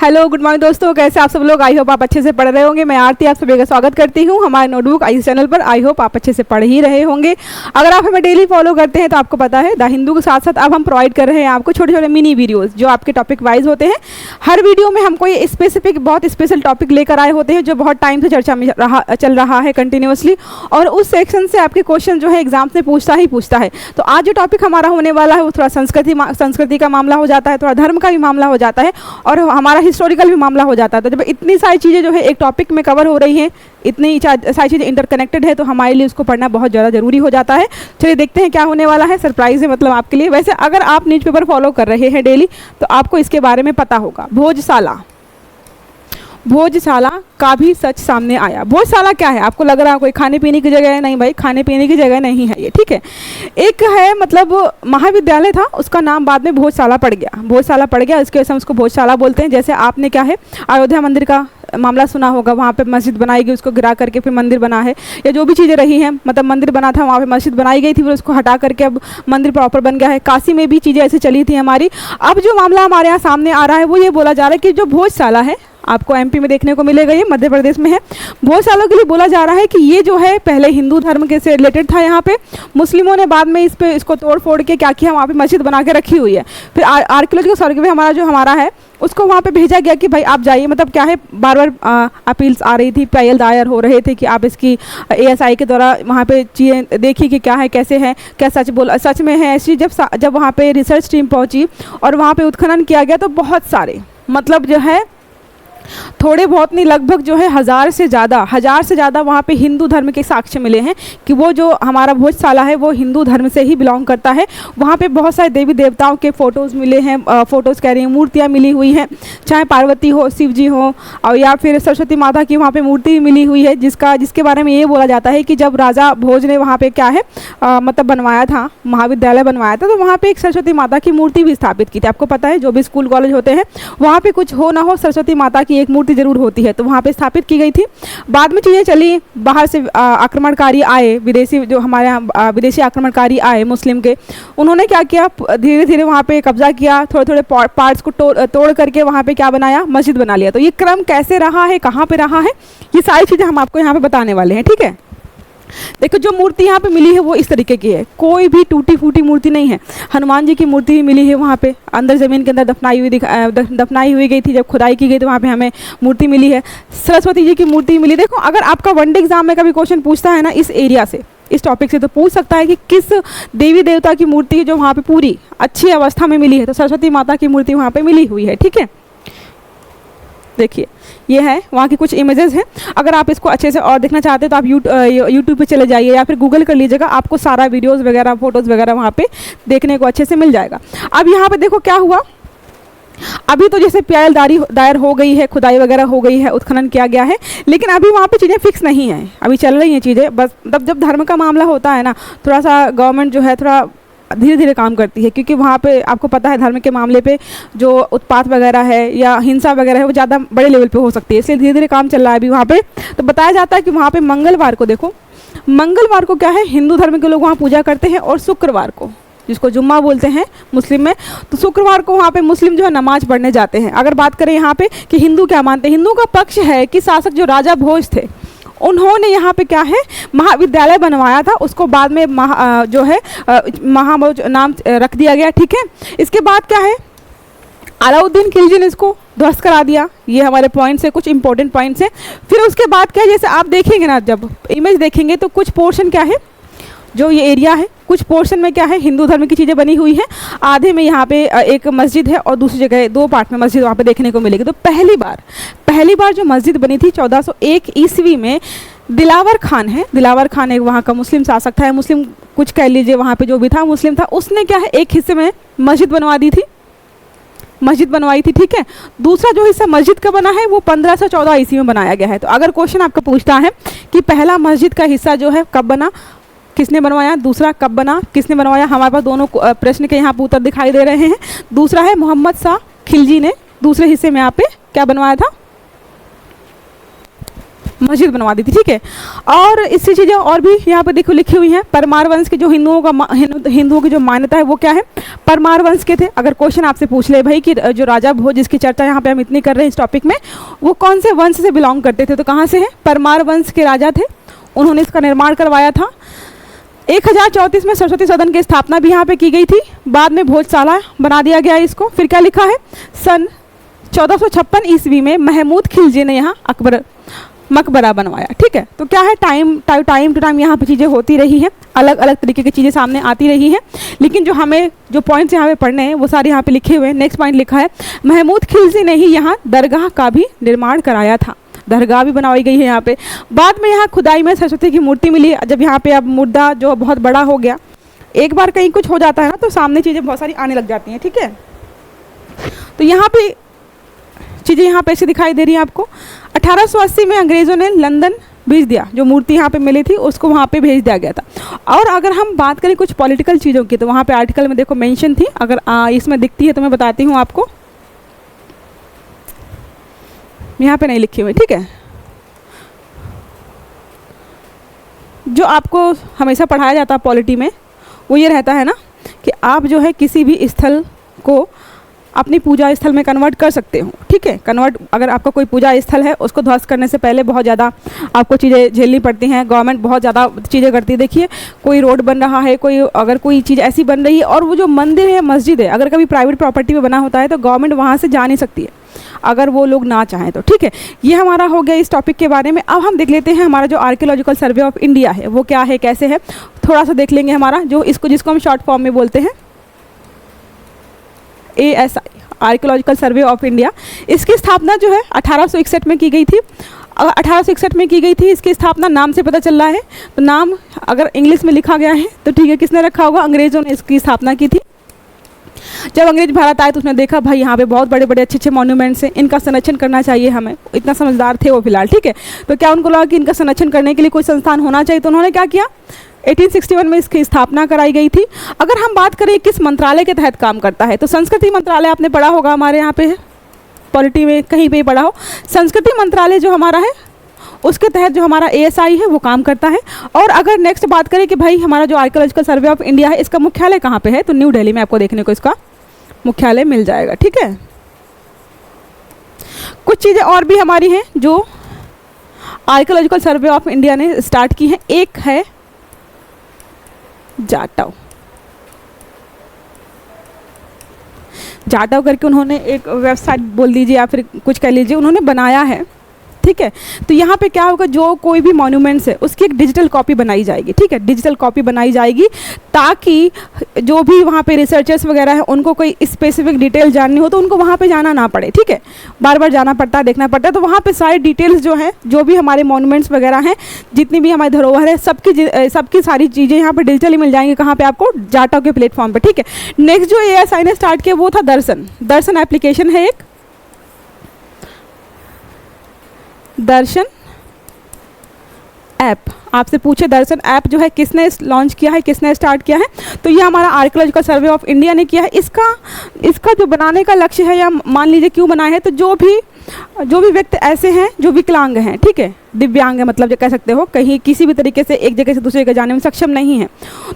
Hello good morning दोस्तों, कैसे आप सब लोग। आई होप आप अच्छे से पढ़ रहे होंगे। मैं आरती आप सभी का स्वागत करती हूँ हमारे नोटबुक आई चैनल पर। आई होप आप अच्छे से पढ़ ही रहे होंगे। अगर आप हमें डेली फॉलो करते हैं तो आपको पता है द हिंदू के साथ साथ अब हम प्रोवाइड कर रहे हैं आपको छोटे छोटे मिनी वीडियोज़ जो आपके टॉपिक वाइज होते हैं। हर वीडियो में हम कोई स्पेसिफिक बहुत स्पेशल टॉपिक लेकर आए होते हैं जो बहुत टाइम से चर्चा में चल रहा है कंटिन्यूसली, और उस सेक्शन से आपके क्वेश्चन जो है एग्जाम से पूछता है। तो आज जो टॉपिक हमारा होने वाला है वो थोड़ा संस्कृति का मामला हो जाता है, थोड़ा धर्म का भी मामला हो जाता है और हमारा हिस्टोरिकल भी मामला हो जाता है। तो जब इतनी सारी चीज़ें जो है एक टॉपिक में कवर हो रही हैं, इतनी सारी चीज़ें इंटरकनेक्टेड है, तो हमारे लिए उसको पढ़ना बहुत ज़्यादा ज़रूरी हो जाता है। चलिए देखते हैं क्या होने वाला है। सरप्राइज़ है मतलब आपके लिए। वैसे अगर आप न्यूज़पेपर फॉलो कर रहे हैं डेली तो आपको इसके बारे में पता होगा। भोजशाला का भी सच सामने आया। भोजशाला क्या है? आपको लग रहा है कोई खाने पीने की जगह है? नहीं भाई, खाने पीने की जगह नहीं है ये, ठीक है। एक है मतलब महाविद्यालय था, उसका नाम बाद में भोजशाला पड़ गया। इसके वजह से उसको भोजशाला बोलते हैं। जैसे आपने क्या है अयोध्या मंदिर का मामला सुना होगा, वहाँ पे मस्जिद बनाई गई, उसको गिरा करके फिर मंदिर बना है, या जो भी चीज़ें रही हैं, मतलब मंदिर बना था वहाँ पे मस्जिद बनाई गई थी, फिर उसको हटा करके अब मंदिर प्रॉपर बन गया है। काशी में भी चीज़ें ऐसी चली थी हमारी। अब जो मामला हमारे यहाँ सामने आ रहा है वो ये बोला जा रहा है कि जो भोजशाला है आपको एमपी में देखने को मिलेगा, ये मध्य प्रदेश में है। भोजशाला के लिए बोला जा रहा है कि ये जो है पहले हिंदू धर्म के से रिलेटेड था। यहाँ पे मुस्लिमों ने बाद में इसको तोड़ फोड़ के क्या किया, वहाँ पे मस्जिद बना के रखी हुई है। फिर आर्कियोलॉजिकल सर्वे हमारा है उसको वहाँ पे भेजा गया कि भाई आप जाइए। मतलब क्या है, बार बार अपील्स आ रही थी, ट्रायल दायर हो रहे थे कि आप इसकी ASI के द्वारा वहाँ पे चीज़ें देखिए कि क्या है, कैसे है, क्या सच में है ऐसी। जब वहाँ पे रिसर्च टीम पहुँची और वहाँ पे उत्खनन किया गया तो बहुत सारे मतलब जो है थोड़े बहुत नहीं, लगभग जो है 1000 से ज़्यादा वहाँ पे हिंदू धर्म के साक्ष्य मिले हैं कि वो जो हमारा भोजशाला है वो हिंदू धर्म से ही बिलोंग करता है। वहाँ पे बहुत सारे देवी देवताओं के फ़ोटोज़ मिले हैं, फ़ोटोज़ कह रही हैं, मूर्तियाँ मिली हुई हैं, चाहे पार्वती हो, शिव जी हो, और या फिर सरस्वती माता की वहाँ पर मूर्ति भी मिली हुई है, जिसके बारे में ये बोला जाता है कि जब राजा भोज ने वहाँ पर क्या है मतलब बनवाया था, महाविद्यालय बनवाया था, तो वहाँ पर एक सरस्वती माता की मूर्ति भी स्थापित की थी। आपको पता है जो भी स्कूल कॉलेज होते हैं वहाँ पर कुछ हो ना हो सरस्वती माता की एक मूर्ति जरूर होती है, तो वहाँ पे स्थापित की गई थी। बाद में चीज़ें चली, बाहर से आक्रमणकारी आए, विदेशी जो हमारे यहाँ विदेशी आक्रमणकारी आए मुस्लिम के, उन्होंने क्या किया, धीरे धीरे वहाँ पे कब्जा किया, थोड़े थोड़े पार्ट्स को तोड़ करके वहाँ पे क्या बनाया, मस्जिद बना लिया। तो ये क्रम कैसे रहा है, कहाँ पे रहा है, ये सारी चीज़ें हम आपको यहाँ पे बताने वाले हैं, ठीक है। देखो जो मूर्ति यहाँ पे मिली है वो इस तरीके की है, कोई भी टूटी फूटी मूर्ति नहीं है। हनुमान जी की मूर्ति भी मिली है वहाँ पे, अंदर ज़मीन के अंदर दफनाई हुई गई थी, जब खुदाई की गई तो वहाँ पे हमें मूर्ति मिली है। सरस्वती जी की मूर्ति मिली। देखो अगर आपका वनडे एग्जाम में कभी क्वेश्चन पूछता है ना इस एरिया से, इस टॉपिक से, तो पूछ सकता है कि किस देवी देवता की मूर्ति जो वहाँ पर पूरी अच्छी अवस्था में मिली है, तो सरस्वती माता की मूर्ति वहाँ पर मिली हुई है, ठीक है। देखिए ये है वहाँ की कुछ इमेजेस हैं। अगर आप इसको अच्छे से और देखना चाहते हैं तो आप यूट्यूब पे चले जाइए या फिर गूगल कर लीजिएगा, आपको सारा वीडियोस वगैरह फोटोज़ वगैरह वहाँ पे देखने को अच्छे से मिल जाएगा। अब यहाँ पे देखो क्या हुआ, अभी तो जैसे PIL दायर हो गई है, खुदाई वगैरह हो गई है, उत्खनन किया गया है, लेकिन अभी वहाँ पे चीज़ें फिक्स नहीं हैं, अभी चल रही हैं चीज़ें। बस तब जब धर्म का मामला होता है ना, थोड़ा सा गवर्नमेंट जो है थोड़ा धीरे धीरे काम करती है, क्योंकि वहाँ पे आपको पता है धर्म के मामले पे जो उत्पात वगैरह है या हिंसा वगैरह है वो ज़्यादा बड़े लेवल पे हो सकती है, इसलिए धीरे धीरे काम चल रहा है अभी वहाँ पे। तो बताया जाता है कि वहाँ पे मंगलवार को, देखो मंगलवार को क्या है, हिंदू धर्म के लोग वहाँ पूजा करते हैं, और शुक्रवार को जिसको जुम्मा बोलते हैं मुस्लिम में, तो शुक्रवार को वहाँ पे मुस्लिम जो है नमाज पढ़ने जाते हैं। अगर बात करें यहाँ पे कि हिंदू क्या मानते हैं, हिंदू का पक्ष है कि शासक जो राजा भोज थे उन्होंने यहाँ पे क्या है महाविद्यालय बनवाया था, उसको बाद में महाभोज नाम रख दिया गया, ठीक है। इसके बाद क्या है, अलाउद्दीन खिलजी ने इसको ध्वस्त करा दिया। ये हमारे पॉइंट्स है, कुछ इंपॉर्टेंट पॉइंट्स हैं। फिर उसके बाद क्या है, जैसे आप देखेंगे ना, जब इमेज देखेंगे तो कुछ पोर्शन क्या है, जो ये एरिया है कुछ पोर्शन में क्या है हिंदू धर्म की चीज़ें बनी हुई हैं, आधे में यहाँ पे एक मस्जिद है और दूसरी जगह 2 पार्ट में मस्जिद वहाँ पे देखने को मिलेगी। तो पहली बार जो मस्जिद बनी थी 1401 ईस्वी में, दिलावर खान एक वहाँ का मुस्लिम शासक था, मुस्लिम कुछ कह लीजिए, वहाँ पे जो भी था मुस्लिम था, उसने क्या है एक हिस्से में मस्जिद बनवाई थी, ठीक है। दूसरा जो हिस्सा मस्जिद का बना है वो 1514 ईस्वी में बनाया गया है। तो अगर क्वेश्चन आपका पूछता है कि पहला मस्जिद का हिस्सा जो है कब बना, किसने बनवाया, दूसरा कब बना, किसने बनवाया, हमारे पास दोनों प्रश्न के यहाँ पर उत्तर दिखाई दे रहे हैं। दूसरा है मोहम्मद शाह खिलजी ने दूसरे हिस्से में यहाँ पे क्या बनवाया था, मस्जिद बनवा दी थी, ठीक है। और इससे चीज़ें और भी यहाँ पे देखो लिखी हुई हैं। परमार वंश के जो हिंदुओं की जो मान्यता है वो क्या है, परमार वंश के थे। अगर क्वेश्चन आपसे पूछ ले भाई कि जो राजा भोज जिसकी चर्चा यहाँ पे हम इतनी कर रहे हैं इस टॉपिक में, वो कौन से वंश से बिलोंग करते थे, तो कहाँ से है, परमार वंश के राजा थे। उन्होंने इसका निर्माण करवाया था। 1034 में सरस्वती सदन की स्थापना भी यहाँ पे की गई थी। बाद में भोजशाला बना दिया गया इसको। फिर क्या लिखा है, सन 1456 ईस्वी में महमूद खिलजी ने यहाँ मकबरा बनवाया, ठीक है। तो क्या है, टाइम टू टाइम यहाँ पे चीज़ें होती रही हैं, अलग अलग तरीके की चीज़ें सामने आती रही हैं। लेकिन जो हमें जो पॉइंट्स यहाँ पे पढ़ने हैं वो सारे यहाँ पे लिखे हुए हैं। नेक्स्ट पॉइंट लिखा है, महमूद खिलजी ने ही यहाँ दरगाह का भी निर्माण कराया था। दरगाह भी बनवाई गई है यहाँ पे। बाद में यहाँ खुदाई में सरस्वती की मूर्ति मिली। जब यहाँ पे अब मुद्दा जो बहुत बड़ा हो गया, एक बार कहीं कुछ हो जाता है ना तो सामने चीज़ें बहुत सारी आने लग जाती हैं, ठीक है। तो यहाँ पे चीज़ें यहाँ पे ऐसे दिखाई दे रही हैं आपको। 1880 में अंग्रेज़ों ने लंदन भेज दिया, जो मूर्ति यहाँ पे मिली थी उसको वहाँ पे भेज दिया गया था। और अगर हम बात करें कुछ पॉलिटिकल चीज़ों की, तो वहाँ पे आर्टिकल में देखो मेंशन थी, अगर इसमें दिखती है तो मैं बताती हूँ आपको। यहाँ पे नहीं लिखी हुई, ठीक है। जो आपको हमेशा पढ़ाया जाता है पॉलिटी में वो ये रहता है ना कि आप जो है किसी भी स्थल को अपनी पूजा स्थल में कन्वर्ट कर सकते हो, ठीक है। कन्वर्ट, अगर आपका कोई पूजा स्थल है उसको ध्वस्त करने से पहले बहुत ज़्यादा आपको चीज़ें झेलनी पड़ती हैं। गवर्नमेंट बहुत ज़्यादा चीज़ें करती है। देखिए कोई रोड बन रहा है, अगर कोई चीज़ ऐसी बन रही है, और वो जो मंदिर है मस्जिद है अगर कभी प्राइवेट प्रॉपर्टी में बना होता है तो गवर्नमेंट वहाँ से जा नहीं सकती है अगर वो लोग ना चाहें तो, ठीक है। ये हमारा हो गया इस टॉपिक के बारे में। अब हम देख लेते हैं हमारा जो आर्कियोलॉजिकल सर्वे ऑफ इंडिया है वो क्या है, कैसे है, थोड़ा सा देख लेंगे। हमारा जो जिसको हम शॉर्ट फॉर्म में बोलते हैं ASI, archaeological survey of India. इसकी स्थापना जो है 1861 में की गई थी। 1861 में की गई थी। इसकी स्थापना नाम से पता चल रहा है, तो नाम अगर इंग्लिश में लिखा गया है तो ठीक है, किसने रखा होगा, अंग्रेज़ों ने इसकी स्थापना की थी। जब अंग्रेज भारत आए तो उसने देखा भाई यहाँ पे बहुत बड़े बड़े अच्छे मोन्यूमेंट्स हैं, इनका संरक्षण करना चाहिए हमें। इतना समझदार थे वो फिलहाल, ठीक है। तो क्या उनको लगा कि इनका संरक्षण करने के लिए कोई संस्थान होना चाहिए, तो उन्होंने क्या किया, 1861 में इसकी स्थापना कराई गई थी। अगर हम बात करें किस मंत्रालय के तहत काम करता है, तो संस्कृति मंत्रालय आपने पढ़ा होगा, हमारे यहाँ पे है पॉलिटी में कहीं पे पढ़ा हो। संस्कृति मंत्रालय जो हमारा है उसके तहत जो हमारा ASI है वो काम करता है। और अगर नेक्स्ट बात करें कि भाई हमारा जो आर्कियोलॉजिकल सर्वे ऑफ इंडिया है इसका मुख्यालय कहाँ पे है, तो न्यू दिल्ली में आपको देखने को इसका मुख्यालय मिल जाएगा, ठीक है। कुछ चीज़ें और भी हमारी हैं जो आर्कियोलॉजिकल सर्वे ऑफ इंडिया ने स्टार्ट की हैं। एक है जाटव करके उन्होंने एक वेबसाइट बोल दीजिए या फिर कुछ कह लीजिए, उन्होंने बनाया है, ठीक है। तो यहाँ पे क्या होगा, जो कोई भी मॉन्यूमेंट्स है उसकी एक डिजिटल कॉपी बनाई जाएगी, ठीक है। डिजिटल कॉपी बनाई जाएगी ताकि जो भी वहाँ पे रिसर्चर्स वगैरह है उनको कोई स्पेसिफिक डिटेल जाननी हो तो उनको वहाँ पे जाना ना पड़े, ठीक है। बार बार जाना पड़ता है, देखना पड़ता है। तो वहाँ पे सारी डिटेल्स जो हैं, जो भी हमारे मॉन्यूमेंट्स वगैरह हैं, जितनी भी हमारी धरोहर है, सबकी सारी चीज़ें यहाँ पर डिजिटली मिल जाएंगी। कहाँ पर आपको, जाटव के प्लेटफॉर्म पर, ठीक है। नेक्स्ट जो ASI ने स्टार्ट किया वो था दर्शन एप्लीकेशन है एक, दर्शन ऐप। आपसे पूछे दर्शन ऐप जो है किसने लॉन्च किया है, किसने स्टार्ट किया है, तो ये हमारा आर्कियोलॉजिकल सर्वे ऑफ इंडिया ने किया है। इसका जो बनाने का लक्ष्य है, या मान लीजिए क्यों बनाया है, तो जो भी व्यक्ति ऐसे हैं जो विकलांग हैं, ठीक है, दिव्यांग है, मतलब जो कह सकते हो कहीं किसी भी तरीके से एक जगह से दूसरी जगह जाने में सक्षम नहीं है,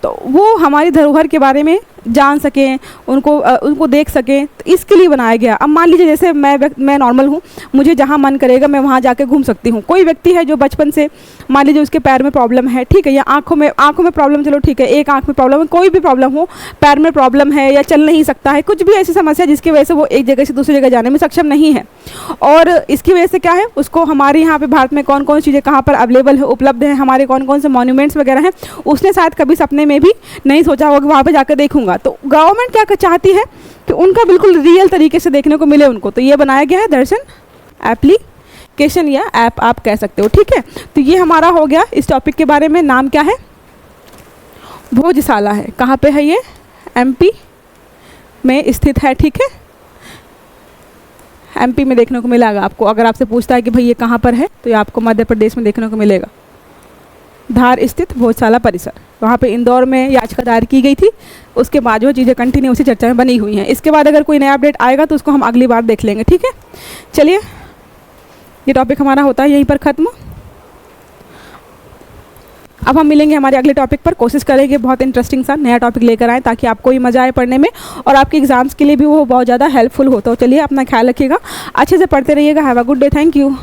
तो वो हमारी धरोहर के बारे में जान सकें, उनको देख सकें, तो इसके लिए बनाया गया। अब मान लीजिए जैसे मैं नॉर्मल हूँ, मुझे जहाँ मन करेगा मैं वहाँ जाके घूम सकती हूँ। कोई व्यक्ति है जो बचपन से मान लीजिए उसके पैर में प्रॉब्लम है, ठीक है, या आँखों में प्रॉब्लम, चलो ठीक है, एक आँख में प्रॉब्लम है, कोई भी प्रॉब्लम हो, पैर में प्रॉब्लम है या चल नहीं सकता है, कुछ भी ऐसी समस्या जिसकी वजह से वो एक जगह से दूसरी जगह जाने में सक्षम नहीं है, और इसकी वजह से क्या है, उसको हमारे यहाँ पे भारत में कौन कौन चीज़ें कहाँ पर अवेलेबल है, उपलब्ध है, हमारे कौन कौन से मॉन्यूमेंट्स वगैरह हैं, उसने शायद कभी सपने में भी नहीं सोचा होगा कि वहाँ पे जाकर देखूंगा। तो गवर्नमेंट क्या चाहती है कि उनका बिल्कुल रियल तरीके से देखने को मिले उनको, तो ये बनाया गया है दर्शन एप्लीकेशन या ऐप आप कह सकते हो, ठीक है। तो ये हमारा हो गया इस टॉपिक के बारे में। नाम क्या है, भोजशाला है। कहाँ पे है ये, MP में स्थित है, ठीक है। MP में देखने को मिलेगा आपको। अगर आपसे पूछता है कि भाई ये कहाँ पर है, तो ये आपको मध्य प्रदेश में देखने को मिलेगा। धार स्थित भोजशाला परिसर, वहाँ पे इंदौर में याचिका दायर की गई थी। उसके बाद जो चीज़ें कंटिन्यू उसी चर्चा में बनी हुई हैं। इसके बाद अगर कोई नया अपडेट आएगा तो उसको हम अगली बार देख लेंगे, ठीक है। चलिए, ये टॉपिक हमारा होता है यहीं पर ख़त्म। अब हम मिलेंगे हमारे अगले टॉपिक पर। कोशिश करेंगे बहुत इंटरेस्टिंग सा नया टॉपिक लेकर आएँ ताकि आपको भी मज़ा आए पढ़ने में और आपके एग्जाम्स के लिए भी वो बहुत ज़्यादा हेल्पफुल हो। तो चलिए अपना ख्याल रखिएगा, अच्छे से पढ़ते रहिएगा। Have a good day, thank you.